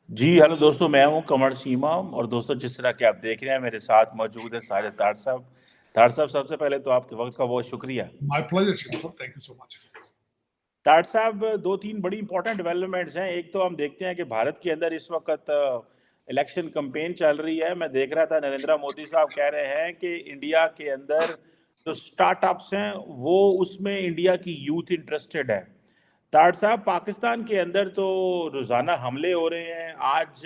जी, hello दोस्तों, मैं हूँ कमर सीमा और दोस्तों जिस तरह के आप देख रहे हैं मेरे साथ मौजूद हैं साजिद तार साहब। तार साहब सबसे पहले तो आपके वक़्त का बहुत शुक्रिया। My pleasure, Srinath. Thank you so much. तार साहब 2-3 बड़ी इम्पोर्टेंट डेवलपमेंट्स हैं। एक तो हम देखते हैं कि भारत के अंदर इस वक़्त इलेक्शन कैंपेन चल रही है। मैं देख रहा था नरेंद्र मोदी साहब कह रहे हैं कि इंडिया के अंदर जो स्टार्टअप्स हैं वो उसमें इंडिया की यूथ इंटरेस्टेड है। तार साहब पाकिस्तान के अंदर तो रोज़ाना हमले हो रहे हैं। आज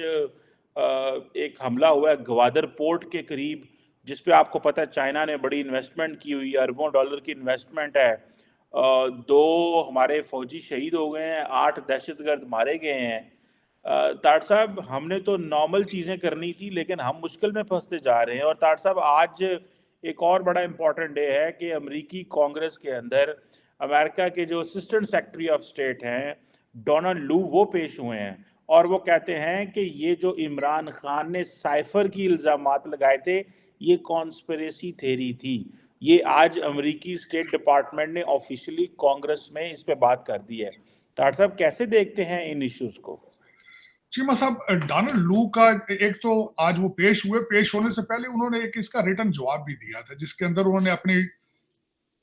एक हमला हुआ है ग्वादर पोर्ट के करीब जिस पे आपको पता है चाइना ने बड़ी इन्वेस्टमेंट की हुई है, अरबों डॉलर की इन्वेस्टमेंट है। 2 हमारे फौजी शहीद हो गए हैं, 8 दहशतगर्द मारे गए हैं। तार साहब हमने तो नॉर्मल चीज़ें करनी थी लेकिन हम मुश्किल में फंसते जा रहे हैं। और तार साहब आज एक और बड़ा इम्पोर्टेंट डे है कि अमेरिकी कांग्रेस के अंदर अमेरिका के जो असिस्टेंट सेक्रेटरी ऑफ स्टेट हैं डोनाल्ड लू वो पेश हुए हैं और वो कहते हैं कि ये जो इमरान खान ने साइफर की इल्ज़ामात लगाए थे ये कॉन्स्पिरेसी थ्योरी थी। ये आज अमेरिकी स्टेट डिपार्टमेंट ने ऑफिशियली कांग्रेस में इस पे बात कर दी है। तार साहब कैसे देखते हैं इन इश्यूज को? चीमा साहब, डोनाल्ड लू का एक तो आज वो पेश हुए, पेश होने से पहले उन्होंने एक इसका रिटर्न जवाब भी दिया था जिसके अंदर उन्होंने अपनी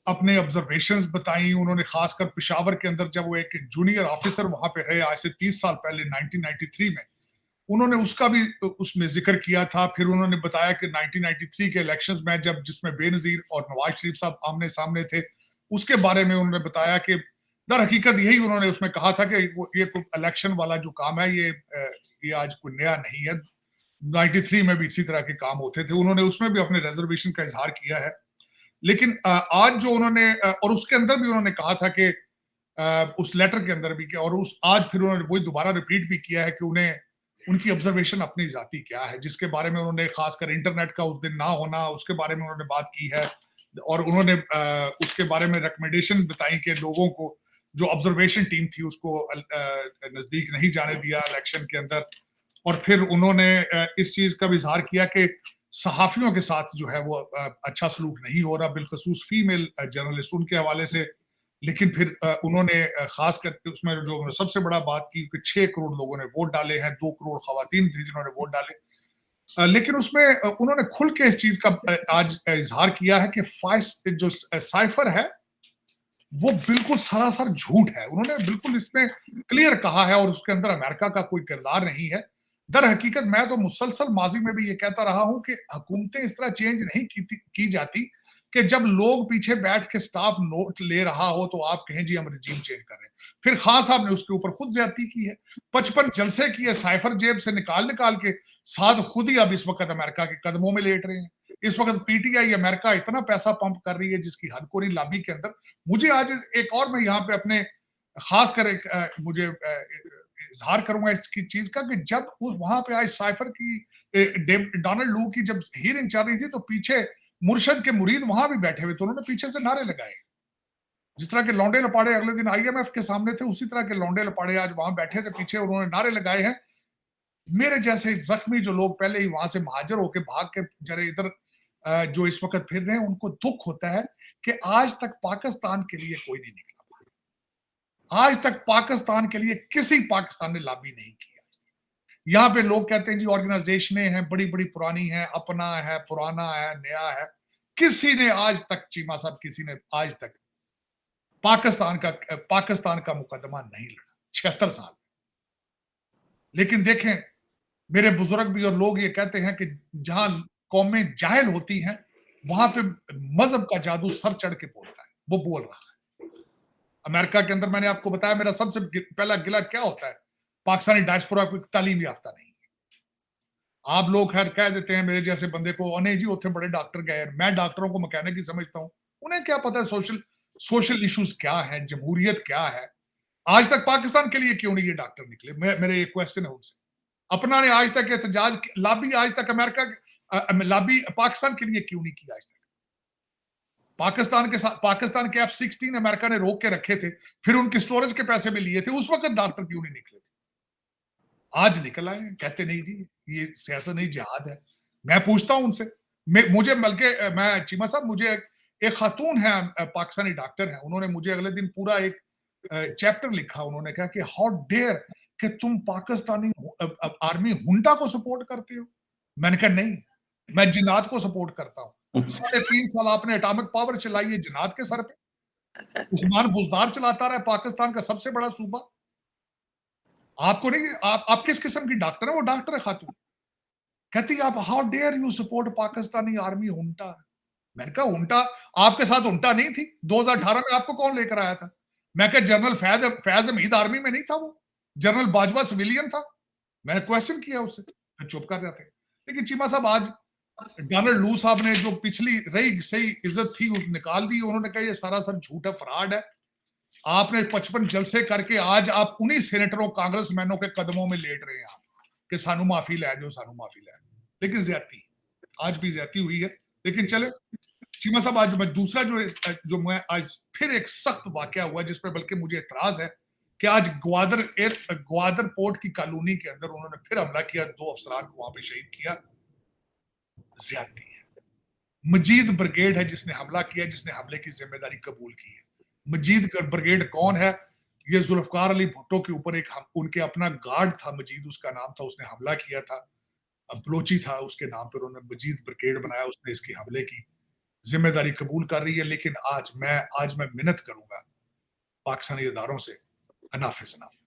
अपने ऑब्जर्वेशंस बताई। उन्होंने खासकर पेशावर के अंदर जब वो एक जूनियर ऑफिसर वहां पे रहे आज से 30 साल पहले 1993 में, उन्होंने उसका भी उसमें जिक्र किया था। फिर उन्होंने बताया कि 1993 के इलेक्शंस में जब जिसमें बेनजीर और नवाज शरीफ साहब आमने सामने थे, उसके बारे में उन्होंने बताया कि दर हकीकत यही उन्होंने उसमें कहा था कि ये इलेक्शन वाला जो काम है ये आज कोई नया नहीं है। 93 में भी इसी तरह के काम होते थे। उन्होंने उसमें भी अपने रिजर्वेशन का इजहार किया है। लेकिन आज जो उन्होंने और उसके अंदर भी उन्होंने कहा था कि उस लेटर के अंदर भी कि और उस आज फिर उन्होंने वही दोबारा रिपीट भी किया है कि उन्हें उनकी ऑब्जर्वेशन अपनी जाति क्या है, जिसके बारे में उन्होंने खासकर इंटरनेट का उस दिन ना होना उसके बारे में उन्होंने बात की है। और उन्होंने उसके बारे में रिकमेंडेशन बताई कि लोगों को जो ऑब्जर्वेशन टीम थी उसको नजदीक नहीं जाने दिया इलेक्शन के अंदर। और फिर उन्होंने इस चीज का भी इजहार किया कि सहाफियों के साथ जो है वो अच्छा सलूक नहीं हो रहा, बिलखसूस फीमेल जर्नलिस्ट उनके हवाले से। लेकिन फिर उन्होंने खास करके उसमें जो सबसे बड़ा बात की कि 6 करोड़ लोगों ने वोट डाले हैं, 2 करोड़ खवातीन थी जिन्होंने वोट डाले। लेकिन उसमें उन्होंने खुल के इस चीज का आज इजहार किया है कि जो साइफर है वो बिल्कुल सरासर झूठ है। उन्होंने बिल्कुल इसमें क्लियर कहा है और उसके अंदर अमेरिका का कोई किरदार नहीं है। दर हकीकत मैं तो मुसलसल माजी में भी ये कहता रहा हूं कि हुकूमतें इस तरह चेंज नहीं की जाती कि जब लोग पीछे बैठ के स्टाफ नोट ले रहा हो तो आप कहें जी हम रजीम चेंज कर रहे हैं। फिर खान साहब ने उसके ऊपर खुद ज्यादती की है, 55 जलसे किए, साइफर जेब से निकाल निकाल के साथ खुद ही अब इस वक्त अमेरिका के कदमों में लेट रहे हैं। इस वक्त पीटीआई अमेरिका इतना पैसा पंप कर रही है जिसकी हद कोरी लाबी के अंदर। मुझे आज एक और मैं यहाँ पे अपने खास कर एक मुझे इजहार करूंगा इसकी चीज का कि जब वहां पे आज साइफर की डोनाल्ड लू की जब हियरिंग चल रही थी तो पीछे मुर्शद के मुरीद वहां भी बैठे हुए थे, उन्होंने पीछे से नारे लगाए। जिस तरह के लौंडे लपाड़े अगले दिन आईएमएफ के सामने थे उसी तरह के लौंडे लपाड़े आज वहां बैठे थे पीछे, उन्होंने नारे लगाए हैं। मेरे जैसे जख्मी जो लोग पहले ही वहां से महाजर होकर भाग के जरे इधर जो इस वक्त फिर रहे हैं उनको दुख होता है कि आज तक पाकिस्तान के लिए कोई नहीं निकला। आज तक पाकिस्तान के लिए किसी पाकिस्तान ने लॉबी नहीं किया। यहाँ पे लोग कहते हैं जी ऑर्गेनाइजेशनें हैं बड़ी बड़ी पुरानी है, अपना है, पुराना है, नया है। किसी ने आज तक चीमा साहब किसी ने आज तक पाकिस्तान का मुकदमा नहीं लड़ा 76 साल। लेकिन देखें मेरे बुजुर्ग भी और लोग ये कहते हैं कि जहां कौमें जाहिल होती हैं वहां पे मजहब का जादू सर चढ़ के बोलता है, वो बोल रहा है। अमेरिका के अंदर मैंने आपको बताया मेरा सबसे पहला गिला क्या होता है, पाकिस्तानी डायस्पोरा को तालीम याफ्ता नहीं है। आप लोग खैर कह देते हैं मेरे जैसे बंदे को अने जी उतने बड़े डॉक्टर गए, मैं डॉक्टरों को मैकेनिक ही समझता हूं। उन्हें क्या पता है सोशल इश्यूज क्या है, जमहूरियत क्या है। आज तक पाकिस्तान के लिए क्यों नहीं ये डॉक्टर निकले, मेरे ये क्वेश्चन है उनसे। अपना ने आज तक एहतजाज लॉबी आज तक अमेरिका लॉबी पाकिस्तान के लिए क्यों नहीं किया आज तक। पाकिस्तान के F-16 अमेरिका ने रोक के रखे थे, फिर उनके स्टोरेज के पैसे भी लिए थे, उस वक्त डॉक्टर क्यों नहीं निकले थे। आज निकल आए कहते नहीं जी ये सियासत नहीं जिहाद है। मैं पूछता हूं उनसे, मुझे बल्कि मैं चीमा साहब मुझे एक खातून है पाकिस्तानी डॉक्टर है, उन्होंने मुझे अगले दिन पूरा एक चैप्टर लिखा। उन्होंने कहा कि हाउ डेयर कि तुम पाकिस्तानी आर्मी हुंटा को सपोर्ट करते हो। मैंने कहा नहीं, मैं जिन्नात को सपोर्ट करता हूं। 3.5 साल आपने एटॉमिक पावर चलाई है जिन्नात के सर पे। उस्मान बुजदार चलाता रहा पाकिस्तान का सबसे बड़ा सूबा। आपको नहीं, आप किस किस्म की डॉक्टर है? वो डॉक्टर है खातून। कहती है आप how dare you support Pakistani army junta. मैंने कहा हुंटा, आपके साथ हुंटा नहीं थी 2018 में, आपको कौन लेकर आया था? मैं कहा जनरल फैज हमीद आर्मी में नहीं था, वो जनरल बाजवा सिविलियन था। मैंने क्वेश्चन किया उससे, फिर चुप कर जाते। लेकिन चीमा साहब आज डोनाल्ड लू साहब ने जो पिछली रही सही इज्जत थी उस निकाल दी। उन्होंने कहा ये सारा सर झूठ है, फ्रॉड है। आपने 55 जलसे करके आज आप उन्हीं सेनेटरों कांग्रेसमैनों के कदमों में लेट रहे हैं आप कि सानू माफी लै दो, सानू माफी लै दो। लेकिन ज्यादती आज भी ज्यादती हुई है। लेकिन चले चीमा साहब, आज मैं दूसरा जो मैं आज फिर एक सख्त वाकया हुआ जिस पर बल्कि मुझे एतराज है कि आज ग्वादर पोर्ट की कॉलोनी के अंदर उन्होंने फिर हमला किया, 2 अफसरान को वहां पे शहीद किया। ज्यादती है। मजीद ब्रिगेड है जिसने हमला किया, जिसने हमले की जिम्मेदारी कबूल की है। मजीद ब्रिगेड कौन है? ये जुल्फकार अली भुट्टो के ऊपर एक उनके अपना गार्ड था, मजीद उसका नाम था, उसने हमला किया था। बलोची था उसके नाम पर, उन्होंने मजीद ब्रिगेड बनाया, उसने इसकी हमले की जिम्मेदारी कबूल कर रही है। लेकिन आज मैं मिन्नत करूंगा पाकिस्तानी इदारों से, अनफ इज अनफ।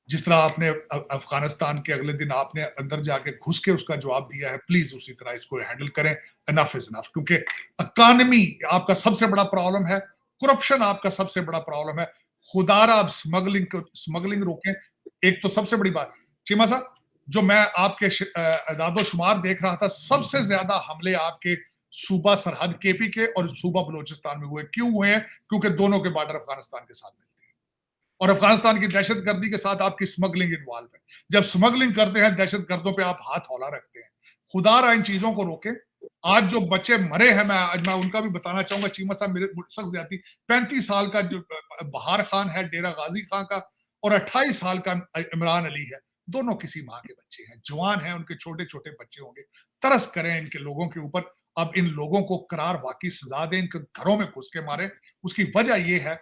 जिस तरह आपने अफगानिस्तान के अगले दिन आपने अंदर जाके घुस के उसका जवाब दिया है, प्लीज उसी तरह इसको हैंडल करें। Enough is enough. क्योंकि इकॉनमी आपका सबसे बड़ा प्रॉब्लम है, करप्शन आपका सबसे बड़ा प्रॉब्लम है। खुदारा आप स्मगलिंग रोकें। एक तो सबसे बड़ी बात चीमा साहब, जो मैं आपके अदादो-शुमार देख रहा था, सबसे ज्यादा हमले आपके सूबा सरहद केपी के और सूबा बलोचिस्तान में हुए। क्यों हुए हैं? क्योंकि दोनों के बॉर्डर अफगानिस्तान के साथ मिलते हैं और अफगानिस्तान की दहशतगर्दी के साथ आपकी स्मगलिंग इन्वॉल्व है। जब स्मगलिंग करते हैं दहशतगर्दों पे आप हाथ हौला रखते हैं। खुदारा इन चीजों को रोके। आज जो बच्चे मरे हैं, मैं उनका भी बताना चाहूंगा चीमा साहब, मेरे सख्त ज्यादती। 35 साल का जो बहार खान है डेरा गाजी खान का, और 28 साल का इमरान अली है, दोनों किसी माँ के बच्चे हैं, जवान हैं, उनके छोटे छोटे बच्चे होंगे। तरस करें इनके लोगों के ऊपर। अब इन लोगों को करार वाकई सजा दें, इनके घरों में घुस के मारे। उसकी वजह यह है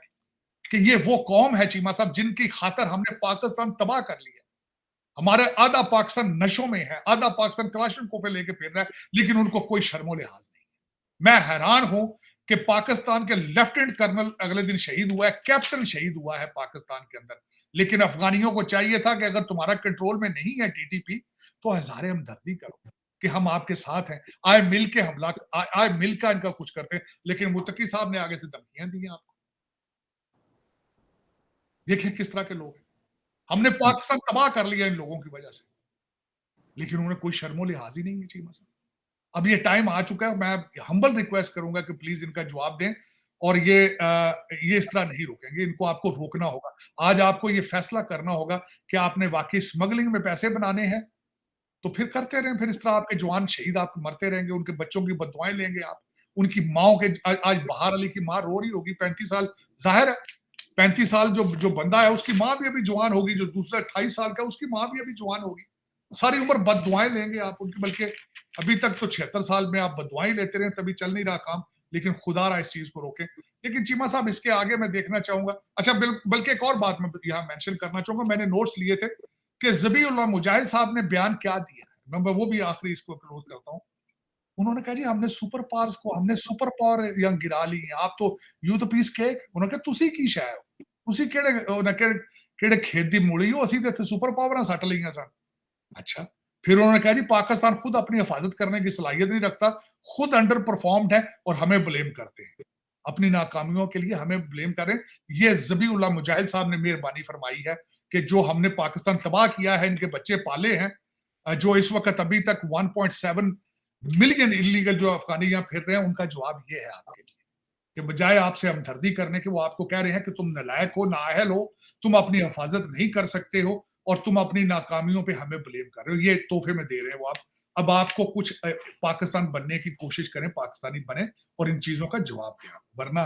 कि ये वो कौम है चीमा साहब जिनकी खातर हमने पाकिस्तान तबाह कर लिया। हमारे आधा पाकिस्तान नशों में है, आधा पाकिस्तान कलाशनकोव पे लेके फिर रहा है, लेकिन उनको कोई शर्मो लिहाज नहीं। मैं हैरान हूं कि पाकिस्तान के लेफ्टिनेंट कर्नल अगले दिन शहीद हुआ है, कैप्टन शहीद हुआ है पाकिस्तान के अंदर। लेकिन अफगानियों को चाहिए था कि अगर तुम्हारा कंट्रोल में नहीं है टीटीपी, तो हजारे हमदर्दी करो कि हम आपके साथ हैं, आए मिल के हमला, आए मिलकर इनका कुछ करते हैं। लेकिन मुत्तकी साहब ने आगे से धमकियां दी आपको। देखिए किस तरह के लोग हैं। हमने पाकिस्तान तबाह कर लिया इन लोगों की वजह से, लेकिन उन्हें कोई शर्मो लिहाज ही नहीं है चीमा साहब। अब ये टाइम आ चुका है, मैं हम्बल रिक्वेस्ट करूंगा कि प्लीज इनका जवाब दें। और ये इस तरह नहीं रोकेंगे, इनको आपको रोकना होगा। आज आपको ये फैसला करना होगा कि आपने वाकई स्मगलिंग में पैसे बनाने हैं, तो फिर करते रहें। फिर इस तरह आपके जवान शहीद आपको मरते रहेंगे, उनके बच्चों की बददुआएं लेंगे आप। उनकी माओ के आज बहार अली की माँ रो रही होगी, 35 साल, जाहिर है 35 साल जो बंदा है उसकी माँ भी अभी जवान होगी, जो दूसरा 28 साल का उसकी माँ भी अभी जवान होगी। सारी उम्र बददुआएं लेंगे आप उनकी। बल्कि अभी तक तो 76 साल में आप बददुआएं लेते रहे, तभी चल नहीं रहा काम। लेकिन खुदारा इस चीज को रोके। लेकिन चीमा साहब इसके आगे मैं देखना चाहूंगा, अच्छा बल्कि एक और बात मैं यहाँ मेंशन करना चाहूंगा, मैंने नोट्स लिए थे कि ज़बीउल्लाह मुजाहिद साहब ने बयान क्या दिया है। मैं वो भी आखिरी इसको क्लोज करता हूँ। उन्होंने कहा जी हमने सुपर पावर यहाँ गिरा ली है, आप तो यू तो पीस केक। उन्होंने कहा तुसी की शै हो, तुसी केड़े खेत दी मूली हो, असी तो सुपर पावर सट लिया सन। अच्छा, फिर उन्होंने कहा जी पाकिस्तान खुद अपनी हिफाजत करने की सलाहियत नहीं रखता, खुद अंडर परफॉर्म्ड है और हमें ब्लेम करते हैं, अपनी नाकामियों के लिए हमें ब्लेम करें। ये ज़बीउल्लाह मुजाहिद साहब ने मेहरबानी फरमाई है कि जो हमने पाकिस्तान तबाह किया है, इनके बच्चे पाले हैं, जो इस वक्त अभी तक 1.7 मिलियन इलीगल जो अफगानी यहाँ फिर रहे हैं, उनका जवाब ये है आपके लिए कि बजाय आपसे हमदर्दी करने के, वो आपको कह रहे हैं कि तुम नालायक हो, नाअहल हो, तुम अपनी हिफाजत नहीं कर सकते हो और तुम अपनी नाकामियों पे हमें ब्लेम कर रहे हो। ये तोहफे में दे रहे हैं वो आप। अब आपको कुछ पाकिस्तान बनने की कोशिश करें, पाकिस्तानी बने और इन चीजों का जवाब दें। वरना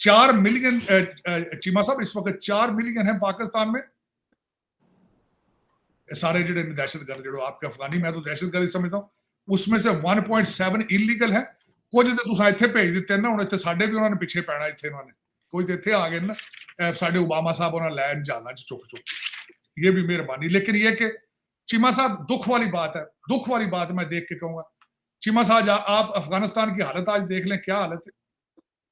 4 मिलियन चीमा साहब इस वक्त 4 मिलियन है पाकिस्तान में सारे जो दहशतगर्द जो आपके अफगानी, मैं तो दहशतगर्द समझता हूँ, उसमें से 1.7 इलीगल है। कुछ तो तुम इतने भेज दिते ना, हूँ इतने साढ़े भी उन्होंने पिछे पैना, इतने उन्होंने कुछ तो इतने आ गए ना, साढ़े ओबामा साहब उन्होंने लैन जहाजा च चुक ये भी मेहरबानी। लेकिन ये कि चीमा साहब, दुख वाली बात है, दुख वाली बात मैं देख के कहूंगा, चीमा साहब आप अफगानिस्तान की हालत आज देख लें, क्या हालत है।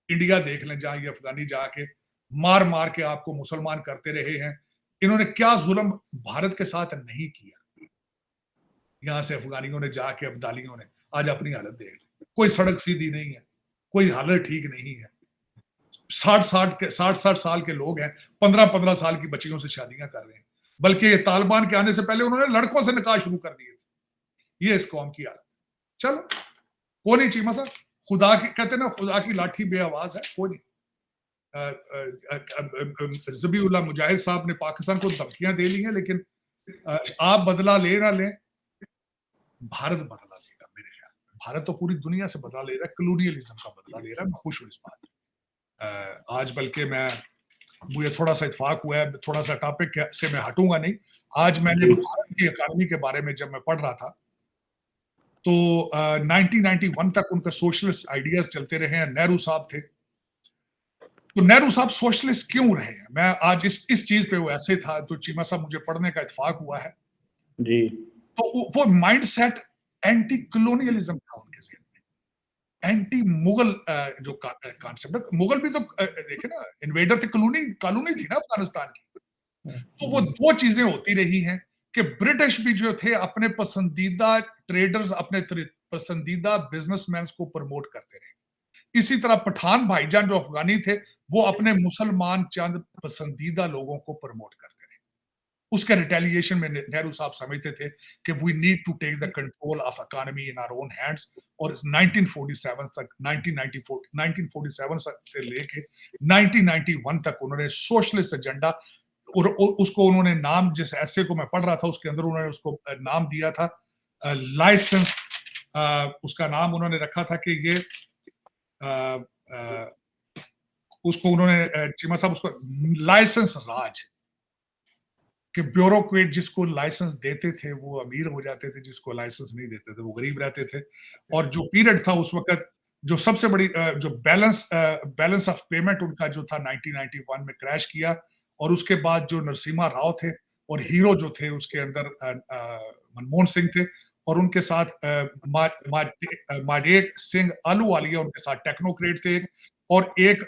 इंडिया देख लें, जहां ये अफगानी जाके मार मार के आपको मुसलमान करते रहे हैं, इन्होंने क्या जुल्म भारत के साथ नहीं किया। यहां से अफगानियों ने जाके, अब्दालियों ने, आज अपनी हालत देख ली। कोई सड़क सीधी नहीं है, कोई हालत ठीक नहीं है। 60 साल के लोग हैं, 15 साल की बच्चियों से शादियां कर रहे हैं। बल्कि ये तालिबान के आने से पहले उन्होंने लड़कों से निकाह शुरू कर दिए थे। ये इस कौम की हालत। चलो, कोई नहीं चीमा साहब, खुदा की कहते ना, खुदा की लाठी बेआवाज है, कोई नहीं। ज़बीउल्लाह मुजाहिद साहब ने पाकिस्तान को धमकियां दे ली हैं, लेकिन आप बदला ले ना लें, भारत बदला लेगा मेरे ख्याल में। भारत तो पूरी दुनिया से बदला ले रहा है, कलोनियलिज्म का बदला ले रहा है। मैं खुश हूँ इस बात पे। आज बल्कि मुझे थोड़ा सा इत्फाक हुआ है, थोड़ा सा टॉपिक से मैं हटूंगा नहीं। आज मैंने भारत की इकोनॉमी के बारे में जब मैं पढ़ रहा था, तो 1991 तक उनका सोशलिस्ट आइडियाज चलते रहे हैं। नेहरू साहब थे, तो नेहरू साहब सोशलिस्ट क्यों रहे हैं, मैं आज इस चीज पे वो ऐसे था, तो चीमा साहब मुझे पढ़ने का इत्फाक हुआ है। जी। तो वो माइंडसेट एंटी कलोनियलिज्म था उनके ज़हन में, एंटी मुगल जो कॉन्सेप्ट है। मुगल भी तो देखे ना, इन्वेडर थे, कॉलोनी थी ना अफगानिस्तान की। तो वो दो चीजें होती रही हैं कि ब्रिटिश भी जो थे अपने पसंदीदा ट्रेडर्स, अपने पसंदीदा बिजनेसमैन को प्रमोट करते रहे। इसी तरह पठान भाईजान जो अफगानी थे, वो अपने मुसलमान चंद पसंदीदा लोगों को प्रमोट करते रहे। उसके रिटेलिएशन में नेहरू साहब समझते थे कि we need to take the control of economy in our own hands. और 1947 तक, 1947 से लेके 1991 तक उन्होंने सोशलिस्ट एजेंडा, और उसको उन्होंने नाम, जिस ऐसे को मैं पढ़ रहा था उसके अंदर उन्होंने उसको नाम दिया था लाइसेंस। उसका नाम उन्होंने रखा था कि ये उसको उन्होंने चीमा साहब उसको लाइसेंस राज, कि ब्यूरोक्रेट जिसको लाइसेंस देते थे वो अमीर हो जाते थे, जिसको लाइसेंस नहीं देते थे वो गरीब रहते थे। और जो पीरियड था उस वक्त, जो सबसे बड़ी जो बैलेंस ऑफ पेमेंट उनका जो था 1991 में क्रैश किया। और उसके बाद जो नरसिम्हा राव थे, और हीरो जो थे उसके अंदर मनमोहन सिंह थे, और उनके साथ माडेक सिंह आलूवालिया उनके साथ टेक्नोक्रेट थे। और एक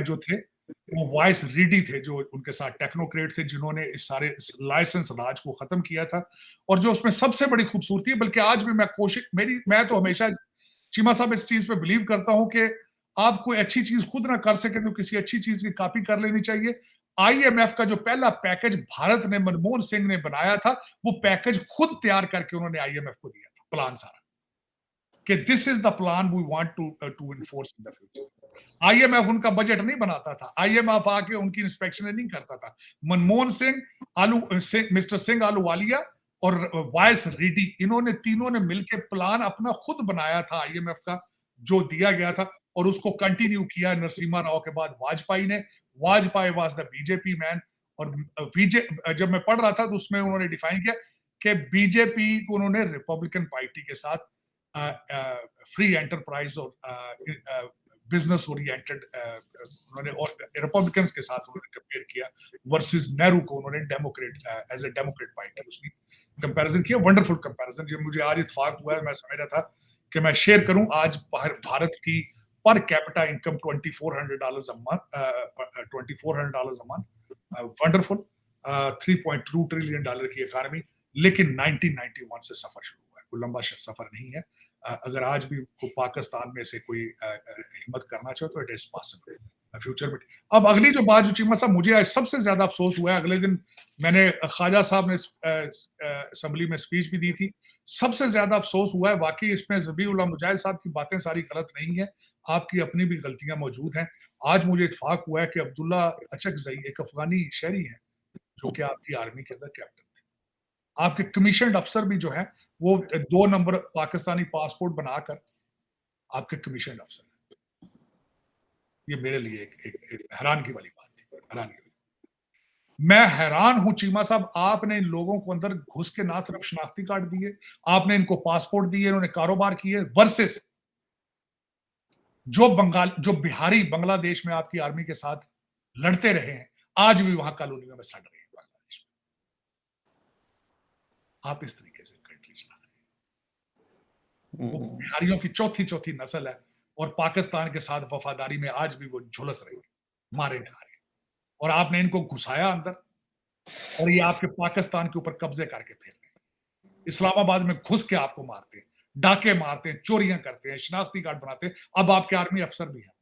जो थे वो वाइस रीडी थे, जो उनके साथ टेक्नोक्रेट थे, जिन्होंने इस सारे लाइसेंस राज को खत्म किया था। और जो उसमें सबसे बड़ी खूबसूरती है, बल्कि आज भी मैं तो हमेशा चीमा साहब इस चीज पे बिलीव करता हूं कि आप कोई अच्छी चीज खुद ना कर सके तो किसी अच्छी चीज की कॉपी कर लेनी चाहिए। आईएमएफ का जो पहला पैकेज भारत ने, मनमोहन सिंह ने बनाया था, वो पैकेज खुद तैयार करके उन्होंने आईएमएफ को दिया था, प्लान सारा, कि this is the plan we want to enforce in the future. IMF उनका बजट नहीं बनाता था, आईएमएफ आके उनकी इंस्पेक्शन नहीं करता था। मनमोहन सिंह, मिस्टर सिंह आलूवालिया और वाइस रेड्डी, इन्होंने तीनों ने मिलकर प्लान अपना खुद बनाया था आईएमएफ का, जो दिया गया था। और उसको कंटिन्यू किया नरसिम्हा राव के बाद वाजपेयी ने। Vajpayee was the BJP man. और जब मैं पढ़ रहा था तो उसमें उन्होंने डिफाइन किया कि बीजेपी को उन्होंने रिपब्लिकन पार्टी के साथ फ्री एंटरप्राइज और बिजनेस ओरिएंटेड उन्होंने, और रिपब्लिकन के साथ उन्होंने कंपेयर किया, वर्सेस नेहरू को उन्होंने democrat as a democrat party उसकी कंपैरिजन किया। वंडरफुल कंपैरिजन जो मुझे आज इत्तेफाक हुआ है, मैं समझ रहा था कि मैं शेयर करूं। आज भारत की per capita income $2400 a month, $2400 a month, wonderful, $3.2 trillion की इकोनॉमी। लेकिन 1991 से सफर शुरू हुआ है, कोई लंबा सफर नहीं है। अगर आज भी पाकिस्तान में से कोई हिम्मत करना चाहे तो इट इज पॉसिबल फ्यूचर में। अब अगली जो बात जो चीमा साहब मुझे आज सबसे ज्यादा अफसोस हुआ है, अगले दिन मैंने ख्वाजा साहब ने असेंबली में स्पीच भी दी थी, सबसे ज्यादा अफसोस हुआ है। वाकई इसमें ज़बीउल्लाह मुजाहिद साहब की बातें सारी गलत नहीं है, आपकी अपनी भी गलतियां मौजूद हैं। आज मुझे इत्तेफाक हुआ है कि अब्दुल्ला अचकज़ई एक अफगानी शहरी है जो कि आपकी आर्मी के अंदर कैप्टन थे। आपके कमीशन अफसर भी जो है वो 2 नंबर पाकिस्तानी पासपोर्ट बनाकर आपके कमीशन अफसर है। ये मेरे लिए एक हैरानगी वाली बात थी, हैरानगी। मैं हैरान हूं चीमा साहब, आपने इन लोगों को अंदर घुस के ना सिर्फ शनाख्ती कार्ड दिए, आपने इनको पासपोर्ट दिए, इन्होंने कारोबार किए, वर्सेस जो बिहारी बांग्लादेश में आपकी आर्मी के साथ लड़ते रहे हैं, आज भी वहां कॉलोनियों में सड़ रहे हैं बांग्लादेश में। आप इस तरीके से कंट्री चला रहे हैं। वो बिहारियों की चौथी चौथी नस्ल है और पाकिस्तान के साथ वफादारी में आज भी वो झुलस रही है, मारे जा रहे हैं, और आपने इनको घुसाया अंदर और ये आपके पाकिस्तान के ऊपर कब्जे करके फिर रहे हैं। इस्लामाबाद में घुस के आपको मारते हैं, डाके मारते हैं, चोरियां करते हैं, शनाख्ती कार्ड बनाते हैं। अब आपके आर्मी अफसर भी हैं,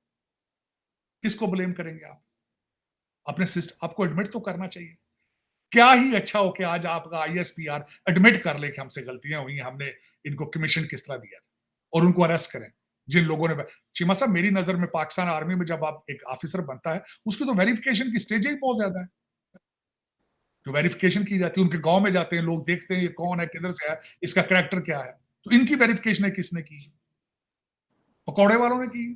किसको ब्लेम करेंगे आप? अपने सिस्टम आपको एडमिट तो करना चाहिए। क्या ही अच्छा हो कि आज आपका आईएसपीआर एडमिट कर ले कि हमसे गलतियां हुई, हमने इनको कमीशन किस तरह दिया था, और उनको अरेस्ट करें जिन लोगों ने। चीमा साहब, मेरी नजर में पाकिस्तान आर्मी में जब आप एक ऑफिसर बनता है, उसकी तो वेरिफिकेशन की स्टेज ही बहुत ज्यादा है। जो वेरिफिकेशन की जाती है, उनके गांव में जाते हैं लोग, देखते हैं ये कौन है, किधर से है, इसका कैरेक्टर क्या है। तो इनकी वेरिफिकेशन किसने की? पकौड़े वालों ने की।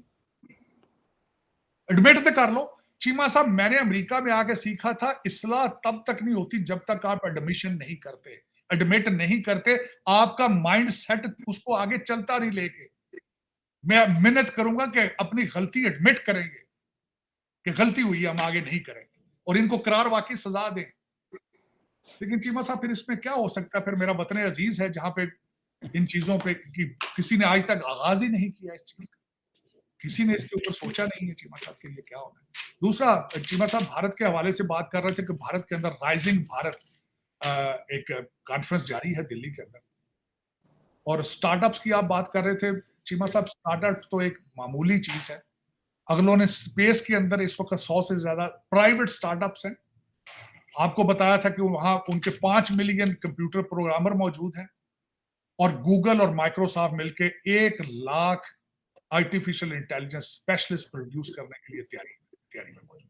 एडमिट तो कर लो। चीमा साहब, मैंने अमेरिका में आके सीखा था, इस्लाह तब तक नहीं होती जब तक आप एडमिशन नहीं करते, एडमिट नहीं करते। आपका माइंड सेट उसको आगे चलता नहीं लेके। मैं मिन्नत करूंगा कि अपनी गलती एडमिट करेंगे कि गलती हुई, हम आगे नहीं करेंगे, और इनको करार वाकई सजा दें। लेकिन चीमा साहब, फिर इसमें क्या हो सकता है? फिर मेरा वतन अजीज है जहां पे इन चीजों पे किसी ने आज तक आगाज ही नहीं किया इस चीज का, किसी ने इसके ऊपर सोचा नहीं है चीमा साहब के लिए क्या होना है। दूसरा, चीमा साहब भारत के हवाले से बात कर रहे थे कि भारत के अंदर राइजिंग भारत एक कॉन्फ्रेंस जारी है दिल्ली के अंदर, और स्टार्टअप्स की आप बात कर रहे थे। चीमा साहब, स्टार्टअप तो एक मामूली चीज है। अगलों ने स्पेस के अंदर इस वक्त 100 से ज्यादा प्राइवेट स्टार्टअप्स हैं। आपको बताया था कि वहां उनके 5 मिलियन कंप्यूटर प्रोग्रामर मौजूद हैं, और गूगल और माइक्रोसॉफ्ट मिलके 1 lakh artificial intelligence specialist produce करने के लिए तैयारी में मौजूद।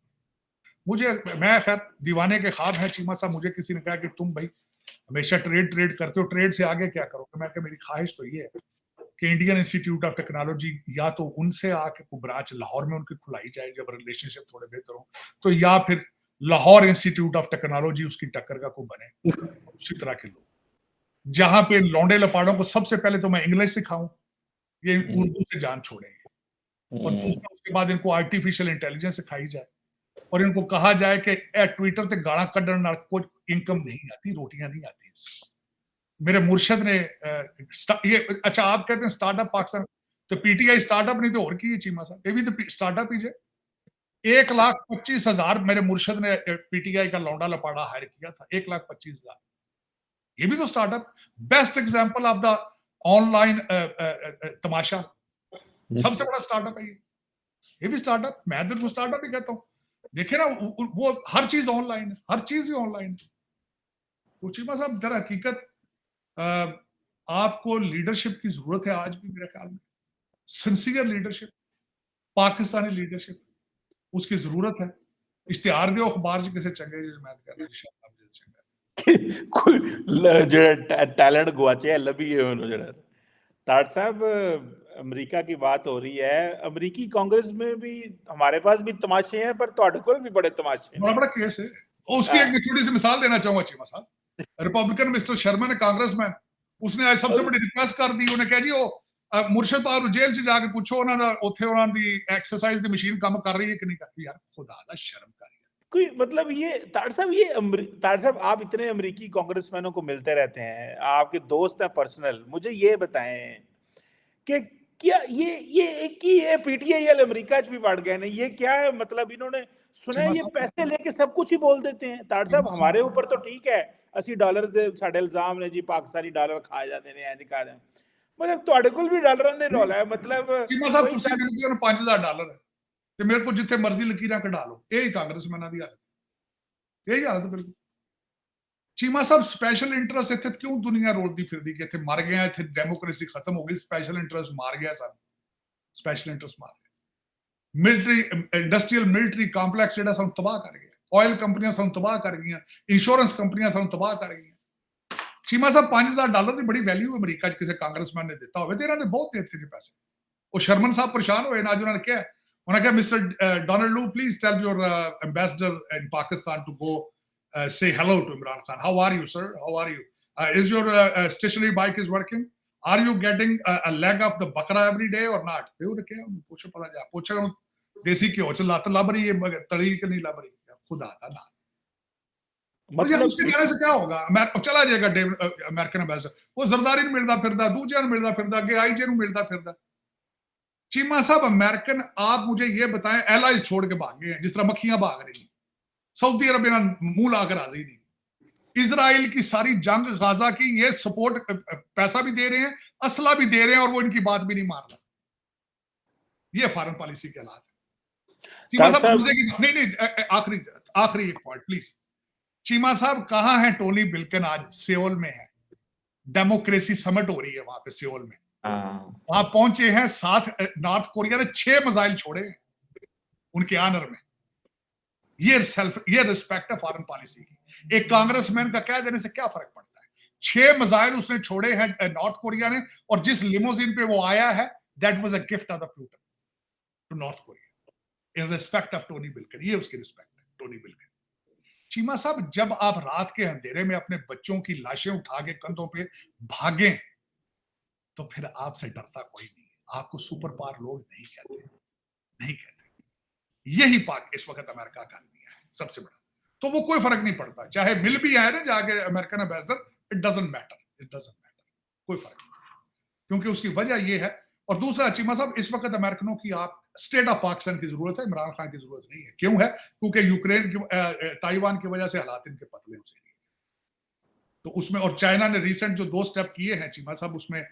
मुझे, मैं खैर दीवाने के ख्वाब है चीमा साहब। मुझे किसी ने कहा कि तुम भाई हमेशा ट्रेड करते हो, ट्रेड से आगे क्या करोगे? मैं कहा मेरी ख्वाहिश तो ये है कि इंडियन इंस्टीट्यूट ऑफ टेक्नोलॉजी या तो उनसे आके कोई ब्रांच लाहौर में उनकी खुलाई जाए जब रिलेशनशिप थोड़े बेहतर हो, तो या फिर लाहौर इंस्टीट्यूट ऑफ टेक्नोलॉजी उसकी टक्कर का कोई बने। उसी तरह के लोग जहां पे लौंडे लपाड़ों को सबसे पहले तो मैं इंग्लिश सिखाऊं, ये उर्दू से जान छोड़ेंगे, और दूसरा उसके बाद इनको आर्टिफिशियल इंटेलिजेंस सिखाई जाए, और इनको कहा जाए कि ट्विटर से गाड़ा कड्डण नाल कुछ इनकम नहीं आती, रोटियां नहीं आती इससे। मेरे मुर्शद ने ये अच्छा, आप कहते हैं स्टार्टअप पाकिस्तान, तो पीटीआई स्टार्टअप नहीं तो और की है चीमा साहब, ये भी तो स्टार्टअप ही है। 1,25,000 मेरे मुर्शद ने पीटीआई का लौंडा लपाड़ा हायर किया था, 1,25,000। ये भी तो startup. Best example of the online tamasha, सबसे बड़ा स्टार्टअप है ये भी स्टार्टअप। मैं तो स्टार्टअप ही कहता हूँ। देखिए ना, वो हर चीज ऑनलाइन है, हर चीज ही ऑनलाइन है। तो चीमा साहब, दर हकीकत आपको लीडरशिप की जरूरत है आज भी मेरे ख्याल में, सिंसियर लीडरशिप, पाकिस्तानी लीडरशिप, उसकी जरूरत है। इश्तिहार दो अखबार च किसी चंगे जी जमात कर इंशाअल्लाह चंगा कोई जो टैलेंट गुआचे लभी है उन्होंने जो ताट साहब, अमेरिका की बात हो रही है, अमेरिकी कांग्रेस में भी हमारे पास भी तमाशे हैं, पर ਤੁਹਾਡੇ ਕੋਲ भी बड़े तमाशे बड़ा हैं। बड़ा केस है। उसकी एक छोटी सी मिसाल देना चाहूंगा चीमा साहब। रिपब्लिकन मिस्टर शर्मा ने, कांग्रेसमैन, उसने आज सबसे बड़ी रिक्वेस्ट कर दी। उन्हें कहा जी वो मुर्शद पार जेल च जाके पूछो उन्होंने उत्थे उन्होंने एक्सरसाइज दी मशीन काम कर रही है कि नहीं कर रही। यार खुदा दा शर्म कर। कोई मतलब ये ताड़ साहब, ये ताड़ साहब, आप इतने अमेरिकी कांग्रेसमैनों को मिलते रहते हैं, आपके दोस्त हैं पर्सनल, मुझे ये बताएं कि क्या ये एक ही ये पीटीआई वाले अमेरिका च भी बढ़ गए ना, ये क्या है? मतलब इन्होंने सुना है चीमा ये साहब, पैसे लेके सब कुछ ही बोल देते हैं। ताड़ साहब, हमारे ऊपर तो ठीक है, ਅਸੀਂ ਡਾਲਰ ਦੇ ਸਾਡੇ ਇਲਜ਼ਾਮ ਨੇ ਜੀ, ਪਾਕਿਸਤਾਨੀ ਡਾਲਰ ਖਾ ਜਾਂਦੇ ਨੇ, ਇੰਜ ਕਰ ਰਹੇ, मतलब ਤੁਹਾਡੇ ਕੋਲ ਵੀ ਡਾਲਰਾਂ ਦੇ ਰੌਲਾ ਹੈ, मतलब ਚੀਮਾ ਸਾਹਿਬ, कोई ਤੁਸੀਂ ਮੈਨੂੰ ਕਿਹਾ ਨਾ $5,000 ਹੈ ਤੇ ਮੇਰੇ ਕੋਲ ਜਿੱਥੇ ਮਰਜ਼ੀ ਲਕੀਰਾਂ ਕਢਾ ਲਓ। ਇਹ ਹੀ ਕਾਂਗਰਸਮੈਨਾਂ ਦੀ ਹਾਲਤ, ਇਹ ਹੀ ਹਾਲਤ ਬਿਲਕੁਲ। ਚੀਮਾ ਸਾਹਿਬ, ਸਪੈਸ਼ਲ ਇੰਟਰਸਟ ਇੱਥੇ ਕਿਉਂ ਦੁਨੀਆ ਰੋਲਦੀ ਫਿਰਦੀ ਕਿ ਇੱਥੇ ਮਰ ਗਏ ਆ, ਇੱਥੇ ਡੈਮੋਕ੍ਰੇਸੀ ਖਤਮ ਹੋ ਗਈ, ਸਪੈਸ਼ਲ ਇੰਟਰਸਟ ਮਾਰ ਗਿਆ ਸਾਨੂੰ, ਸਪੈਸ਼ਲ ਇੰਟਰਸਟ ਮਾਰ ਗਿਆ। ਮਿਲਟਰੀ ਇੰਡਸਟਰੀਅਲ ਮਿਲਟਰੀ ਕੰਪਲੈਕਸ ਜਿਹੜਾ ਸਾਨੂੰ ਤਬਾਹ ਕਰ ਗਿਆ, ਆਇਲ ਕੰਪਨੀਆਂ ਸਾਨੂੰ ਤਬਾਹ ਕਰ ਗਈਆਂ, ਇੰਸ਼ੋਰੈਂਸ ਕੰਪਨੀਆਂ ਸਾਨੂੰ ਤਬਾਹ ਕਰ ਗਈਆਂ। ਚੀਮਾ ਸਾਹਿਬ, $5,000 ਦੀ ਬੜੀ ਵੈਲਿਊ ਅਮਰੀਕਾ 'ਚ ਕਿਸੇ ਕਾਂਗਰਸਮੈਨ ਨੇ ਦਿੱਤਾ ਹੋਵੇ ਤੇ ਇਹਨਾਂ ਨੇ ਬਹੁਤ ਦੇ ਦਿੱਤੇ ਨੇ ਪੈਸੇ। ਉਹ ਸ਼ਰਮਨ ਸਾਹਿਬ ਪਰੇਸ਼ਾਨ ਹੋਏ ਨਾ, ਅੱਜ ਉਹਨਾਂ ਨੇ ਕਿਹਾ mister Donald Lu, please tell your ambassador in Pakistan to go say hello to Imran Khan. How are you, sir? How are you? Is your stationary bike is working? Are you getting a leg of the bakra every day or not? They would kya pucho pata ja pucha desi घ्यो च लत लभ रही है तली कि नहीं लभ रही, खुदा दा नाम। तो यार मतलब उसके जाने से क्या होगा? चला जाएगा अमेरिकन एम्बेसडर, वो जरदारी नहीं मिलता फिरदा, दूजिया नहीं मिलता फिरदा, के आईजे नहीं मिलता फिरदा। चीमा साहब अमेरिकन, आप मुझे ये बताएं, एलाइज छोड़ के भाग गए हैं जिस तरह मक्खियां भाग रही हैं। सऊदी अरब मुंह लाकर हाजिर नहीं। इसराइल की सारी जंग गाजा की ये सपोर्ट, पैसा भी दे रहे हैं, असला भी दे रहे हैं, और वो इनकी बात भी नहीं मान रहा। ये फॉरेन पॉलिसी के हालात है। चीमा तार साहब साहब, मजे की नहीं नहीं, आखिरी आखिरी एक पॉइंट प्लीज। चीमा साहब कहां है टोनी बिल्किन? आज सियोल में है, डेमोक्रेसी समिट हो रही है वहां पे सियोल में। हाँ, वहां पहुंचे हैं, साथ नॉर्थ कोरिया ने 6 मिसाइल छोड़े हैं उनके ऑनर में। ये रिस्पेक्ट है फॉरेन पॉलिसी की। एक कांग्रेसमैन का कह देने से क्या फर्क पड़ता है? 6 मिसाइल उसने छोड़े हैं नॉर्थ कोरिया ने, और जिस लिमोजिन पे वो आया है, that was a gift of the future to North Korea in respect of Tony Blinken. ये उसकी रिस्पेक्ट है, टोनी बिल्किन। चीमा साहब, जब आप रात के अंधेरे में अपने बच्चों की लाशें उठा के कंधों पे भागे, तो फिर आपसे डरता कोई नहीं। आपको सुपर पावर लोग नहीं कहते, नहीं कहते। यही पाक इस वक्त अमेरिका का अलमिया है सबसे बड़ा। तो वो कोई फर्क नहीं पड़ता, चाहे मिल भी आए ना जाके American ambassador, it doesn't matter, it doesn't matter, कोई फर्क नहीं, क्योंकि उसकी वजह ये है। और दूसरा चीमा साहब, इस वक्त अमेरिकनों की आप स्टेट ऑफ पाकिस्तान की जरूरत है, इमरान खान की जरूरत नहीं है। क्यों है? क्योंकि यूक्रेन की ताइवान की वजह से हालात इनके पतले उसे नहीं। तो उसमें, और चाइना ने रिसेंट जो 2 स्टेप किए हैं चीमा साहब, उसमें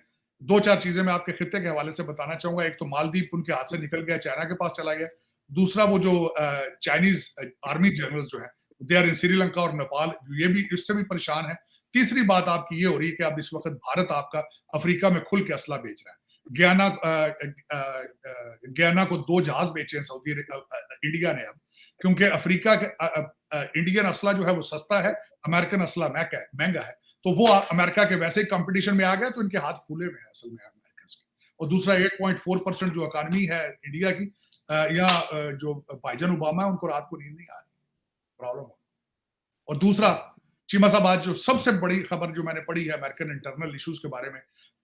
2-4 चीजें मैं आपके खित्ते के हवाले से बताना चाहूंगा। एक तो मालदीव उनके हाथ से निकल गया, चाइना के पास चला गया। दूसरा, वो जो चाइनीज आर्मी जनरल्स जो है, दे आर इन श्रीलंका और नेपाल, ये भी इससे भी परेशान है। तीसरी बात आपकी ये हो रही है कि अब इस वक्त भारत आपका अफ्रीका में खुल के असला बेच रहा है। गयाना को 2 जहाज बेचे हैं सऊदी इंडिया ने अब, क्योंकि अफ्रीका के इंडियन असला जो है वो सस्ता है, अमेरिकन असला महंगा है। तो वो अमेरिका के वैसे ही कंपटीशन में आ गया, तो इनके हाथ खुले हुए हैं असल में अमेरिकन के। और दूसरा, 8.4% जो इकॉनमी है इंडिया की, या जो भाईजान ओबामा है, उनको रात को नींद नहीं आ रही, प्रॉब्लम हो। और दूसरा चीमा साहब, आज जो सबसे बड़ी खबर जो मैंने पढ़ी है अमेरिकन इंटरनल इश्यूज के बारे में,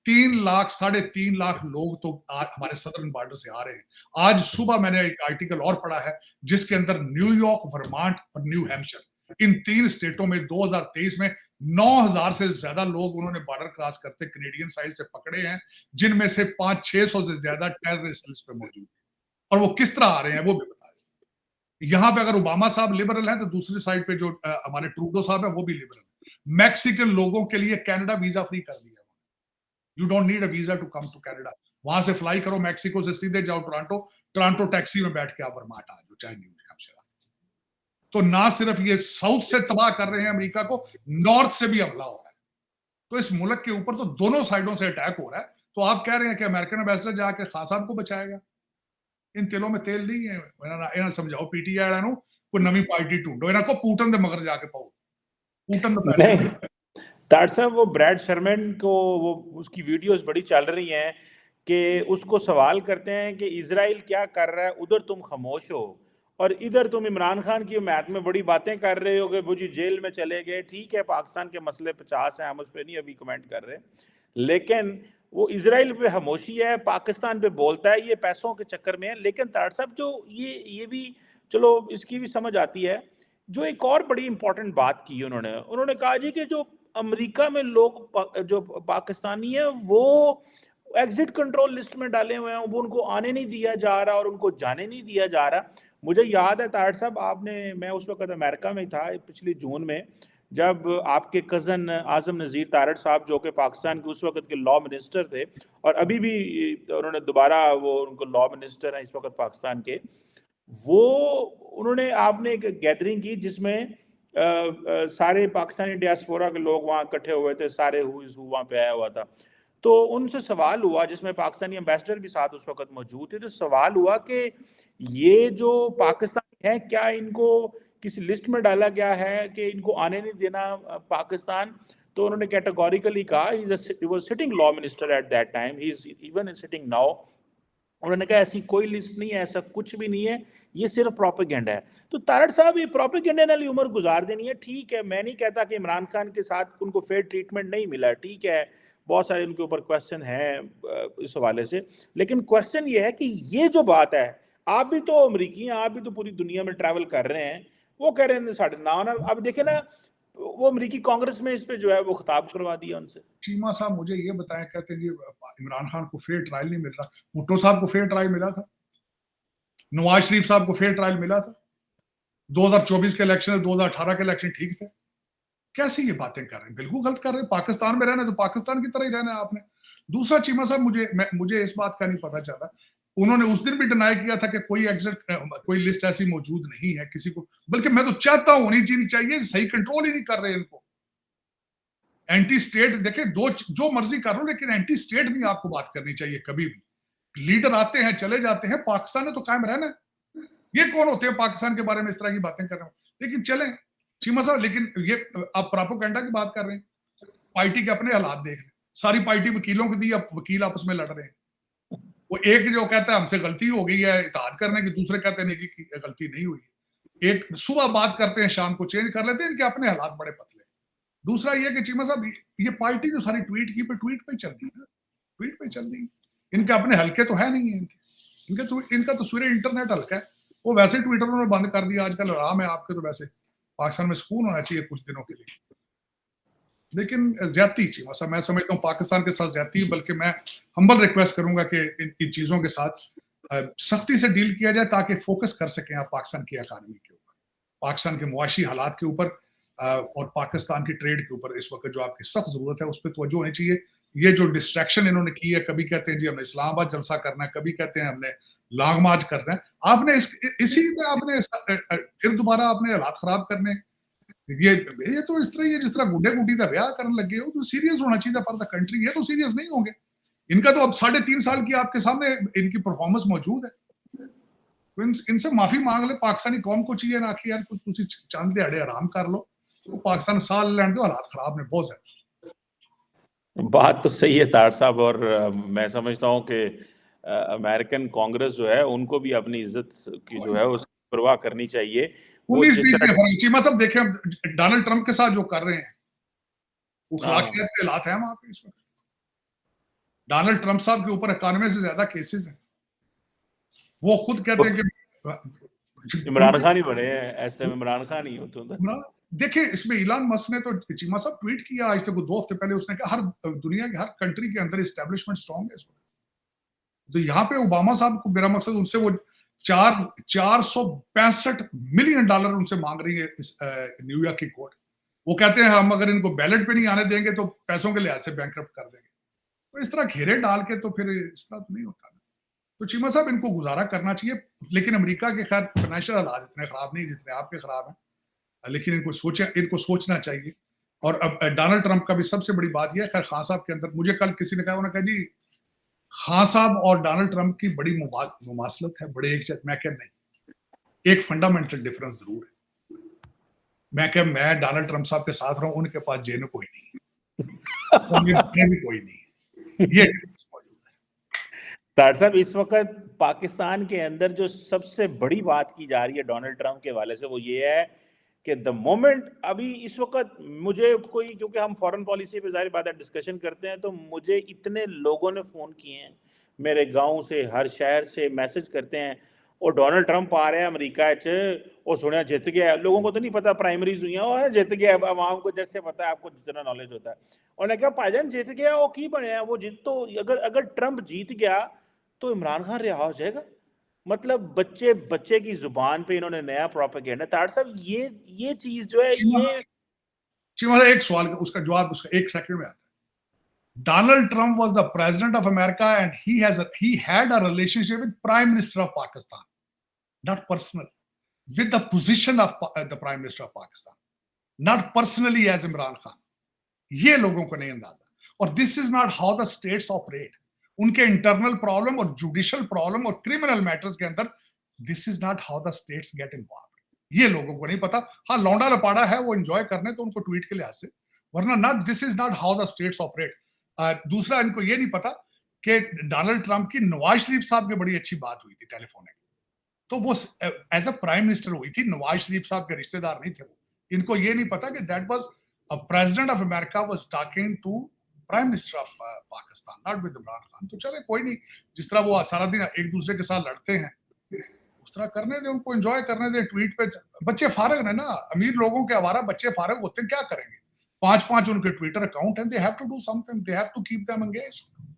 3 लाख 3.5 लाख लोग तो हमारे सदर्न बॉर्डर से आ रहे हैं। आज सुबह मैंने एक आर्टिकल और पढ़ा है जिसके अंदर न्यूयॉर्क, वर्मांट और न्यू हैम्पशायर, इन 3 स्टेटों में 2023 में 9,000 से ज्यादा लोग उन्होंने बॉर्डर क्रॉस करते कनेडियन साइड से पकड़े हैं, जिनमें से 500-600 से ज्यादा टेररिस्ट लिस्ट पे मौजूद हैं। और वो किस तरह आ रहे हैं वो भी बता रहे हैं। यहां पे अगर ओबामा साहब लिबरल हैं, तो दूसरी साइड पे जो हमारे ट्रूडो साहब है वो भी लिबरल है। मैक्सिकन लोगों के लिए कनाडा वीजा फ्री कर दिया। You don't need a visa to come to Canada. वहां से फ्लाई करो मैक्सिको से सीधे जाओ टोरंटो, टोरंटो टैक्सी में बैठ के आप वर्माट आ जाओ, चाहे न्यू हैम्पशायर। तो ना सिर्फ ये साउथ से तबाह कर रहे हैं अमेरिका को, नॉर्थ से भी हमला हो रहा है। तो इस मुल्क के ऊपर तो दोनों साइडों से अटैक हो रहा है। तो आप कह रहे हैं कि अमेरिकन एम्बेसडर जाके खान साहब को बचाएगा? इन तिलों में तेल नहीं है। इन्हें समझाओ पीटीआई वालों को, नवी पार्टी ढूंढो, इन्हें को पूटन दे मगर जाके पाओ, पूटन दे पैसे नहीं तार साहब, वो ब्रैड शर्मन को, वो उसकी वीडियोस बड़ी चल रही हैं कि उसको सवाल करते हैं कि इजराइल क्या कर रहा है, उधर तुम खामोश हो और इधर तुम इमरान खान की मैत में बड़ी बातें कर रहे हो कि वो जी जेल में चले गए। ठीक है, पाकिस्तान के मसले 50 हैं, हम उस पर नहीं अभी कमेंट कर रहे, लेकिन वो इजराइल पे खामोशी है, पाकिस्तान पे बोलता है, ये पैसों के चक्कर में है। लेकिन तार साहब, जो ये भी चलो इसकी भी समझ आती है। जो एक और बड़ी इंपॉर्टेंट बात की उन्होंने कहा जी कि जो अमेरिका में लोग जो पाकिस्तानी है वो एग्जिट कंट्रोल लिस्ट में डाले हुए हैं, वो उनको आने नहीं दिया जा रहा और उनको जाने नहीं दिया जा रहा। मुझे याद है तारड़ साहब, मैं उस वक्त अमेरिका में था पिछली जून में, जब आपके कज़न आजम नज़ीर तारड़ साहब जो कि पाकिस्तान के उस वक्त के लॉ मिनिस्टर थे और अभी भी उन्होंने दोबारा वो उनको लॉ मिनिस्टर हैं इस वक्त पाकिस्तान के, वो उन्होंने आपने एक गैदरिंग की जिसमें सारे पाकिस्तानी डियास्पोरा के लोग वहाँ इकट्ठे हुए थे, सारे वहाँ पे आया हुआ था। तो उनसे सवाल हुआ, जिसमें पाकिस्तानी एम्बेसडर भी साथ उस वक्त मौजूद थे, तो सवाल हुआ कि ये जो पाकिस्तानी है क्या इनको किसी लिस्ट में डाला गया है कि इनको आने नहीं देना पाकिस्तान? तो उन्होंने कैटेगोरिकली कहा, he was sitting law minister at that time, he is even sitting now. उन्होंने कहा ऐसी कोई लिस्ट नहीं है, ऐसा कुछ भी नहीं है, ये सिर्फ प्रोपेगेंडा है। तो तारड़ साहब, ये प्रोपेगेंडा नाल उम्र गुजार देनी है, ठीक है। मैं नहीं कहता कि इमरान खान के साथ उनको फेयर ट्रीटमेंट नहीं मिला, ठीक है, बहुत सारे उनके ऊपर क्वेश्चन हैं इस हवाले से। लेकिन क्वेश्चन ये है कि ये जो बात है, आप भी तो अमरीकी हैं, आप भी तो पूरी दुनिया में ट्रैवल कर रहे हैं, वो कह रहे हैं साढ़े ना। अब देखे ना, वो अमेरिकी कांग्रेस में इस पे जो है वो खिताब करवा दिया उनसे। चीमा साहब मुझे ये बताएं, कहते हैं जी इमरान खान को फेयर ट्रायल नहीं मिल रहा। भुट्टो साहब को फेयर ट्रायल मिला था, नवाज शरीफ साहब को फेयर ट्रायल मिला था, 2024 के इलेक्शन 2018 के इलेक्शन ठीक थे। कैसे ये बातें कर रहे हैं? बिल्कुल गलत कर रहे हैं। पाकिस्तान में रहना है तो पाकिस्तान की तरह ही रहना है आपने। दूसरा चीमा साहब, मुझे इस बात का नहीं पता चला, उन्होंने उस दिन भी डिनाई किया था कि कोई एग्जिट कोई लिस्ट ऐसी मौजूद नहीं है किसी को, बल्कि मैं तो चाहता हूं होनी चाहिए, सही कंट्रोल ही नहीं कर रहे इनको। एंटी स्टेट देखे, दो जो मर्जी कर लो, लेकिन एंटी स्टेट नहीं आपको बात करनी चाहिए कभी भी। लीडर आते हैं चले जाते हैं, पाकिस्तान ने तो कायम रहना है। ये कौन होते हैं पाकिस्तान के बारे में इस तरह की बातें कर रहे हो? लेकिन चले चीमा साहब, लेकिन ये आप प्रोपेगेंडा की बात कर रहे हैं। पार्टी के अपने हालात देख लें, सारी पार्टी वकीलों को दी, अब वकील आपस में लड़ रहे हैं। वो एक जो कहता है हमसे गलती हो गई है इत्तेहाद करने की, दूसरे कहते हैं नहीं जी गलती नहीं हुई। एक सुबह बात करते हैं, शाम को चेंज कर लेते हैं। इनके अपने हालात बड़े पतले। दूसरा ये कि चीमा साहब, ये पार्टी जो सारी ट्वीट की पे ट्वीट पे चल रही है, ट्वीट पे चल रही है। इनके अपने हल्के तो है नहीं है इनका तो सूर्य इंटरनेट हल्का है। वो वैसे ट्विटर उन्होंने बंद कर दिया, आजकल आराम है आपके। तो वैसे पाकिस्तान में सुकून होना चाहिए कुछ दिनों के लिए, लेकिन ज्यादती चीमा साहब मैं समझता हूँ पाकिस्तान के साथ ज्यादती। बल्कि मैं हम्बल रिक्वेस्ट करूंगा कि इन चीजों के साथ सख्ती से डील किया जाए, ताकि फोकस कर सकें आप पाकिस्तान की इकानमी के ऊपर, पाकिस्तान के मुआशी हालात के ऊपर, और पाकिस्तान की ट्रेड के ऊपर इस वक्त जो आपकी सख्त जरूरत है उस पर तवज्जो होनी चाहिए। ये जो डिस्ट्रैक्शन इन्होंने की है, कभी कहते हैं जी हमने इस्लामाबाद जलसा करना है, कभी कहते हैं हमने लॉन्ग मार्च करना है, आपने इसी में आपने फिर दोबारा आपने हालात खराब करने। ये तो इस तरह ही है जिस तरह गुड्डे गुड्डी का ब्याह करने लगे हो। तो सीरियस होना चाहिए फॉर द कंट्री। ये तो सीरियस नहीं होंगे। इनका तो अब 3.5 साल की आपके सामने इनकी परफॉर्मेंस मौजूद है। तो इनसे माफी मांग ले पाकिस्तानी कौम को चाहिए ना कि यार कुछ चंद दिहाड़े आराम कर लो। तो पाकिस्तान साल लैंड दो, हालात खराब ने बहुत ज्यादा। बात तो सही है तार साहब, और मैं समझता हूँ कि अमेरिकन कांग्रेस जो है उनको भी अपनी इज्जत की जो है उसकी परवाह करनी चाहिए। वो 19-20 जिस के तरह फर्क। चीमा साहब देखें डोनाल्ड ट्रंप के साथ जो कर रहे हैं, वो हाँ, खलाकियत के हालात है वहां पे इस वक्त। डोनाल्ड ट्रंप साहब के ऊपर 91 से ज्यादा केसेस हैं। वो खुद कहते हैं कि इमरान खान ही बने हैं इस टाइम, इमरान खान ही होते हैं। देखिए इसमें इलान मस्क ने तो चीमा साहब ट्वीट किया आज से 2 हफ्ते पहले, उसने कहा हर दुनिया के हर कंट्री के अंदर एस्टेब्लिशमेंट स्ट्रांग है इस वक्त। तो यहाँ पे ओबामा साहब को मेरा मकसद उनसे वो 465 मिलियन डॉलर उनसे मांग रही है इस न्यूयॉर्क की कोर्ट। वो कहते हैं हम अगर इनको बैलेट पे नहीं आने देंगे तो पैसों के लिहाज से बैंकरप्ट कर देंगे। तो इस तरह घेरे डाल के तो फिर इस तरह तो नहीं होता ना। तो चीमा साहब इनको गुजारा करना चाहिए। लेकिन अमेरिका के खैर फाइनेंशियल हालात इतने खराब नहीं जितने आपके खराब हैं, लेकिन इनको सोचना चाहिए। और अब डोनाल्ड ट्रंप का भी सबसे बड़ी बात यह है, खैर खान साहब के अंदर मुझे कल किसी ने कहा, उन्होंने कहा जी खान साहब और डोनाल्ड ट्रंप की बड़ी मुमासलत है, बड़े एक मैं क्या नहीं, एक फंडामेंटल डिफरेंस जरूर है। मैं डोनाल्ड ट्रंप साहब के साथ रहूं, उनके पास जेन कोई नहीं भी कोई नहीं। ये तार साहब, इस वक्त पाकिस्तान के अंदर जो सबसे बड़ी बात की जा रही है डोनाल्ड ट्रंप के हवाले से वो ये है कि द मोमेंट अभी इस वक्त मुझे कोई, क्योंकि हम फॉरेन पॉलिसी पे जाहिर बात है डिस्कशन करते हैं, तो मुझे इतने लोगों ने फ़ोन किए हैं मेरे गांव से, हर शहर से मैसेज करते हैं, और डोनाल्ड ट्रंप आ रहे हैं अमेरिका च, और सुना जित गया। लोगों को तो नहीं पता प्राइमरीज हुई हैं, और जित गया आवाम को जैसे पता है, आपको जितना नॉलेज होता है। और ने कहा भाईजान जित गया वो की बने वो जीत, तो अगर अगर ट्रंप जीत गया तो इमरान खान रिहा हो जाएगा। मतलब बच्चे बच्चे की जुबान पे इन्होंने नया प्रोपेगेंडा। तार साहब ये चीज जो है ये चीमा एक सवाल का उसका जवाब उसका 1 सेकंड में आता है। Donald Trump was the president of America and he had a relationship with Prime Minister of Pakistan, not personal, with the position of the Prime Minister of Pakistan, not personally as Imran Khan. ये लोगों को नहीं अंदाजा। और this is not how the states operate. उनके internal problem और judicial problem और criminal matters के अंदर this is not how the states get involve. ये लोगों को नहीं पता। हाँ लौंडा लपाड़ा है वो एंजॉय करने तो उनको ट्वीट के लिहाज से, वरना not this is not how the states operate. दूसरा इनको ये नहीं पता कि डोनाल्ड ट्रंप की नवाज शरीफ साहब की बड़ी अच्छी बात हुई थी टेलीफोनिक, तो वो एज अ प्राइम मिनिस्टर हुई थी, नवाज शरीफ साहब के रिश्तेदार नहीं थे वो। इनको ये नहीं पता कि that was a president of America was talking to prime minister of Pakistan, not with Imran Khan। तो चले कोई नहीं, जिस तरह वो सारा दिन एक दूसरे के साथ लड़ते हैं उस तरह करने दें, उनको एंजॉय करने दें। ट्वीट पे बच्चे फारग हैं ना, अमीर लोगों के आवारा बच्चे फारग होते हैं, क्या करेंगे? 5-5 उनके ट्विटर अकाउंट हैं, they have to do something, they have to keep them engaged.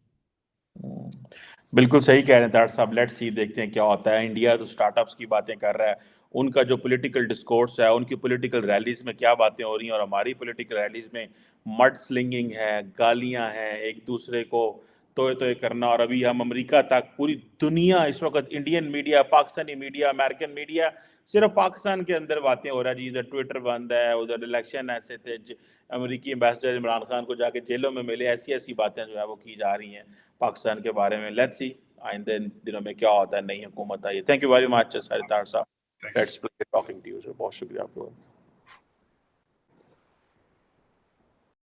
बिल्कुल सही कह रहे हैं तार साहब। लेट्स सी, देखते हैं क्या होता है। इंडिया तो स्टार्टअप्स की बातें कर रहा है, उनका जो पॉलिटिकल डिस्कोर्स है, उनकी पॉलिटिकल रैलीज में क्या बातें हो रही हैं, और हमारी पॉलिटिकल रैलीज में मड स्लिंगिंग है, गालियां हैं, एक दूसरे को तोय तोय करना। और अभी हम अमेरिका तक, पूरी दुनिया इस वक्त, Indian media, Pakistani media, American media, सिर्फ पाकिस्तान के अंदर बातें हो रहा है जी, इधर ट्विटर बंद है, उधर इलेक्शन ऐसे थे, अमेरिकी एम्बेसडर इमरान खान को जाके जेलों में मिले, ऐसी ऐसी बातें जो है वो की जा रही हैं पाकिस्तान के बारे में। लेट्स सी आइंदे दिनों में क्या होता है, नई हुकूमत आई है। थैंक यू वेरी मच सरितार साहब, thank you. Let's play talking to you sir. बहुत शुक्रिया आपका।